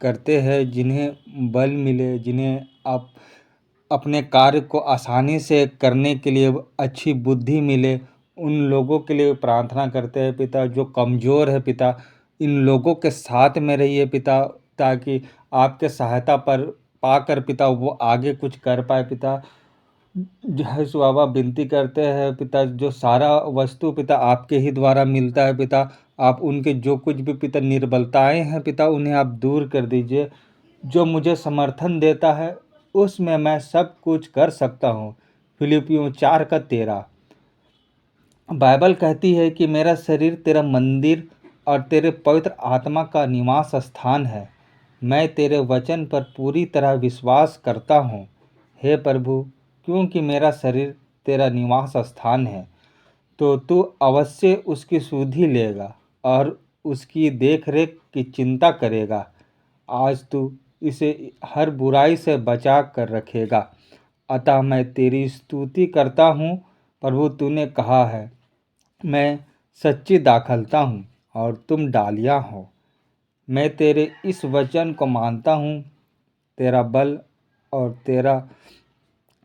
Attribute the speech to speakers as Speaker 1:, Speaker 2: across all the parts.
Speaker 1: करते हैं, जिन्हें बल मिले, जिन्हें आप अपने कार्य को आसानी से करने के लिए अच्छी बुद्धि मिले, उन लोगों के लिए प्रार्थना करते हैं पिता। जो कमज़ोर है पिता, इन लोगों के साथ में रहिए पिता, ताकि आपके सहायता पर पाकर पिता वो आगे कुछ कर पाए पिता। जय सु बाबा विनती करते हैं पिता, जो सारा वस्तु पिता आपके ही द्वारा मिलता है पिता, आप उनके जो कुछ भी पिता निर्बलताएं हैं पिता, उन्हें आप दूर कर दीजिए। जो मुझे समर्थन देता है उसमें मैं सब कुछ कर सकता हूँ। फिलिपियों 4:13। बाइबल कहती है कि मेरा शरीर तेरा मंदिर और तेरे पवित्र आत्मा का निवास स्थान है। मैं तेरे वचन पर पूरी तरह विश्वास करता हूँ हे प्रभु, क्योंकि मेरा शरीर तेरा निवास स्थान है, तो तू अवश्य उसकी सुधि लेगा और उसकी देखरेख की चिंता करेगा। आज तू इसे हर बुराई से बचा कर रखेगा। अतः मैं तेरी स्तुति करता हूँ प्रभु। तूने कहा है, मैं सच्ची दाखलता हूँ और तुम डालियाँ हो। मैं तेरे इस वचन को मानता हूँ। तेरा बल और तेरा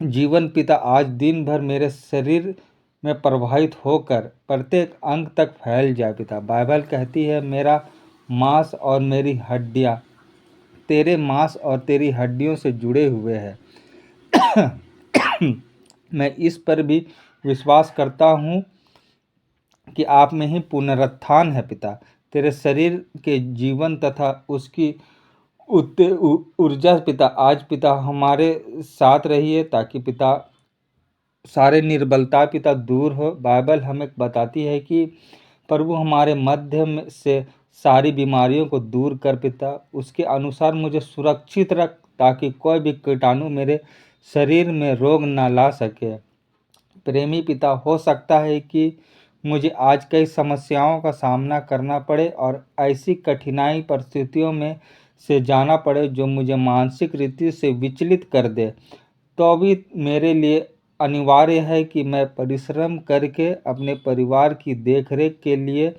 Speaker 1: जीवन पिता आज दिन भर मेरे शरीर में प्रवाहित होकर प्रत्येक अंग तक फैल जाए पिता। बाइबल कहती है, मेरा मांस और मेरी हड्डियाँ तेरे मांस और तेरी हड्डियों से जुड़े हुए हैं। मैं इस पर भी विश्वास करता हूँ कि आप में ही पुनरुत्थान है पिता। तेरे शरीर के जीवन तथा उसकी ऊर्जा पिता आज पिता हमारे साथ रही है, ताकि पिता सारे निर्बलता पिता दूर हो। बाइबल हमें बताती है कि प्रभु हमारे मध्य में से सारी बीमारियों को दूर कर पिता, उसके अनुसार मुझे सुरक्षित रख, ताकि कोई भी कीटाणु मेरे शरीर में रोग ना ला सके। प्रेमी पिता, हो सकता है कि मुझे आज कई समस्याओं का सामना करना पड़े और ऐसी कठिनाई परिस्थितियों में से जाना पड़े जो मुझे मानसिक रीति से विचलित कर दे। तो भी मेरे लिए अनिवार्य है कि मैं परिश्रम करके अपने परिवार की देखरेख के लिए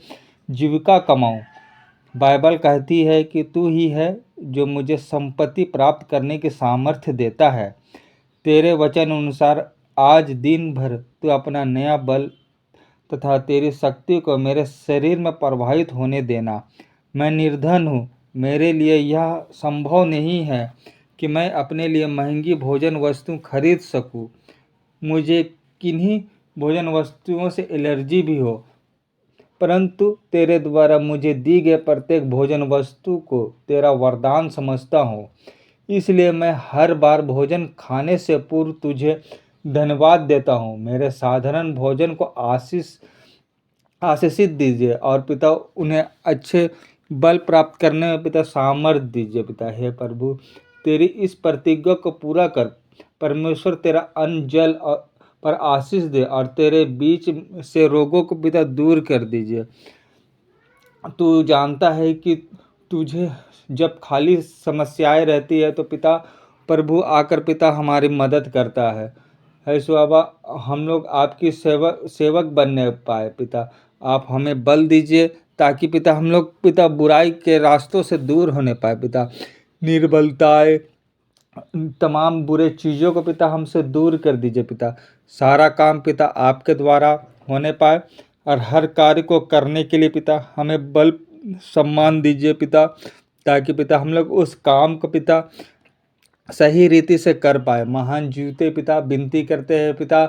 Speaker 1: जीविका कमाऊं। बाइबल कहती है कि तू ही है जो मुझे संपत्ति प्राप्त करने की सामर्थ्य देता है। तेरे वचन अनुसार आज दिन भर तू अपना नया बल तथा तेरी शक्ति को मेरे शरीर में प्रवाहित होने देना। मैं निर्धन हूँ, मेरे लिए यह संभव नहीं है कि मैं अपने लिए महंगी भोजन वस्तु खरीद सकूँ। मुझे किन्हीं भोजन वस्तुओं से एलर्जी भी हो, परंतु तेरे द्वारा मुझे दी गई प्रत्येक भोजन वस्तु को तेरा वरदान समझता हूँ। इसलिए मैं हर बार भोजन खाने से पूर्व तुझे धन्यवाद देता हूँ। मेरे साधारण भोजन को आशीषित दीजिए और पिता उन्हें अच्छे बल प्राप्त करने में पिता सामर्थ्य दीजिए पिता। हे प्रभु, तेरी इस प्रतिज्ञा को पूरा कर। परमेश्वर तेरा अन्न जल पर आशीष दे और तेरे बीच से रोगों को पिता दूर कर दीजिए। तू जानता है कि तुझे जब खाली समस्याएं रहती है तो पिता प्रभु आकर पिता हमारी मदद करता है। है सो बाबा, हम लोग आपकी सेवक बनने पाए पिता। आप हमें बल दीजिए ताकि पिता हम लोग पिता बुराई के रास्तों से दूर होने पाए पिता। निर्बलताएं, तमाम बुरे चीज़ों को पिता हमसे दूर कर दीजिए पिता। सारा काम पिता आपके द्वारा होने पाए और हर कार्य को करने के लिए पिता हमें बल सम्मान दीजिए पिता, ताकि पिता हम लोग उस काम को पिता सही रीति से कर पाए। महान जीवते पिता विनती करते हैं पिता,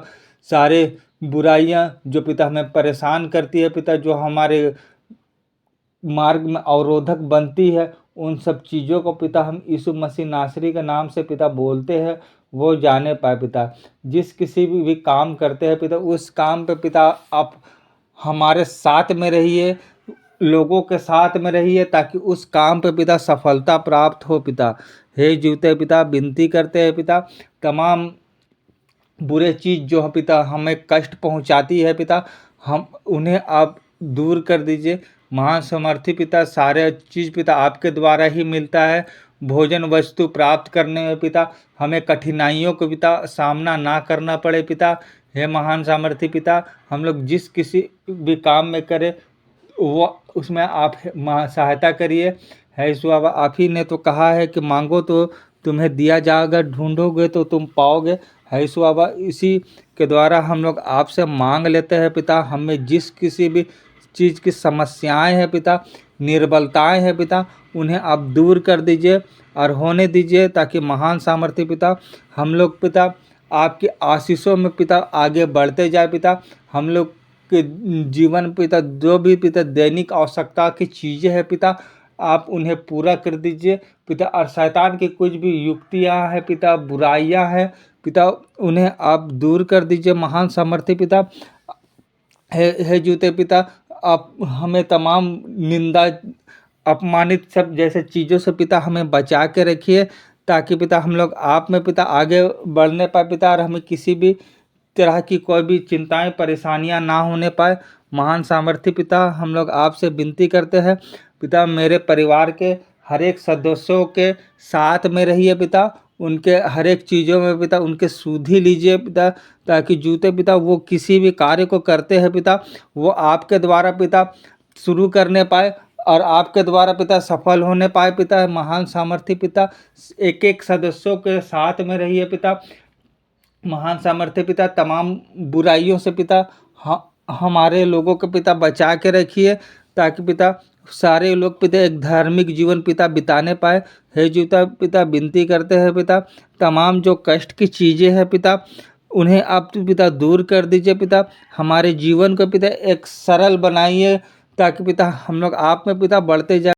Speaker 1: सारे बुराइयां जो पिता हमें परेशान करती है पिता, जो हमारे मार्ग में अवरोधक बनती है, उन सब चीज़ों को पिता हम यीशु मसीह नासरी के नाम से पिता बोलते हैं, वो जाने पाए पिता। जिस किसी भी काम करते हैं पिता, उस काम पे पिता आप हमारे साथ में रहिए, लोगों के साथ में रहिए, ताकि उस काम पे पिता सफलता प्राप्त हो पिता। हे जीवते पिता विनती करते हैं पिता, तमाम बुरे चीज़ जो है पिता हमें कष्ट पहुंचाती है पिता, हम उन्हें आप दूर कर दीजिए। महान समर्थी पिता, सारे चीज़ पिता आपके द्वारा ही मिलता है। भोजन वस्तु प्राप्त करने में पिता हमें कठिनाइयों को पिता सामना ना करना पड़े पिता। हे महान सामर्थी पिता, हम लोग जिस किसी भी काम में करें वो उसमें आप सहायता करिए। है यीशु बाबा, आप ही ने तो कहा है कि मांगो तो तुम्हें दिया जाएगा, ढूंढोगे तो तुम पाओगे। है यीशु बाबा, इसी के द्वारा हम लोग आपसे मांग लेते हैं पिता, हमें जिस किसी भी चीज़ की समस्याएं हैं पिता, निर्बलताएं हैं पिता, उन्हें आप दूर कर दीजिए और होने दीजिए, ताकि महान सामर्थ्य पिता हम लोग पिता आपकी आशीषों में पिता आगे बढ़ते जाए पिता। हम लोग के जीवन पिता जो भी पिता दैनिक आवश्यकता की चीज़ें हैं पिता, आप उन्हें पूरा कर दीजिए पिता। और शैतान की कुछ भी युक्तियां हैं पिता, बुराइयां हैं पिता, उन्हें आप दूर कर दीजिए महान सामर्थ्य पिता। है जूते पिता, आप हमें तमाम निंदा, अपमानित सब जैसे चीज़ों से पिता हमें बचा के रखिए, ताकि पिता हम लोग आप में पिता आगे बढ़ने पाए पिता, और हमें किसी भी तरह की कोई भी चिंताएं परेशानियां ना होने पाए। महान सामर्थ्य पिता हम लोग आपसे विनती करते हैं पिता, मेरे परिवार के हर एक सदस्यों के साथ में रहिए पिता, उनके हर एक चीज़ों में पिता उनके सुधि लीजिए पिता, ताकि जूते पिता वो किसी भी कार्य को करते हैं पिता, वो आपके द्वारा पिता शुरू करने पाए और आपके द्वारा पिता सफल होने पाए पिता। महान सामर्थ्य पिता एक एक सदस्यों के साथ में रहिए पिता। महान सामर्थ्य पिता तमाम बुराइयों से पिता हमारे लोगों को पिता बचा के रखिए, ताकि पिता सारे लोग पिता एक धार्मिक जीवन पिता बिताने पाए। हे जूता पिता विनती करते हैं पिता, तमाम जो कष्ट की चीज़ें हैं पिता, उन्हें आप पिता दूर कर दीजिए पिता। हमारे जीवन को पिता एक सरल बनाइए, ताकि पिता हम लोग आप में पिता बढ़ते जाए।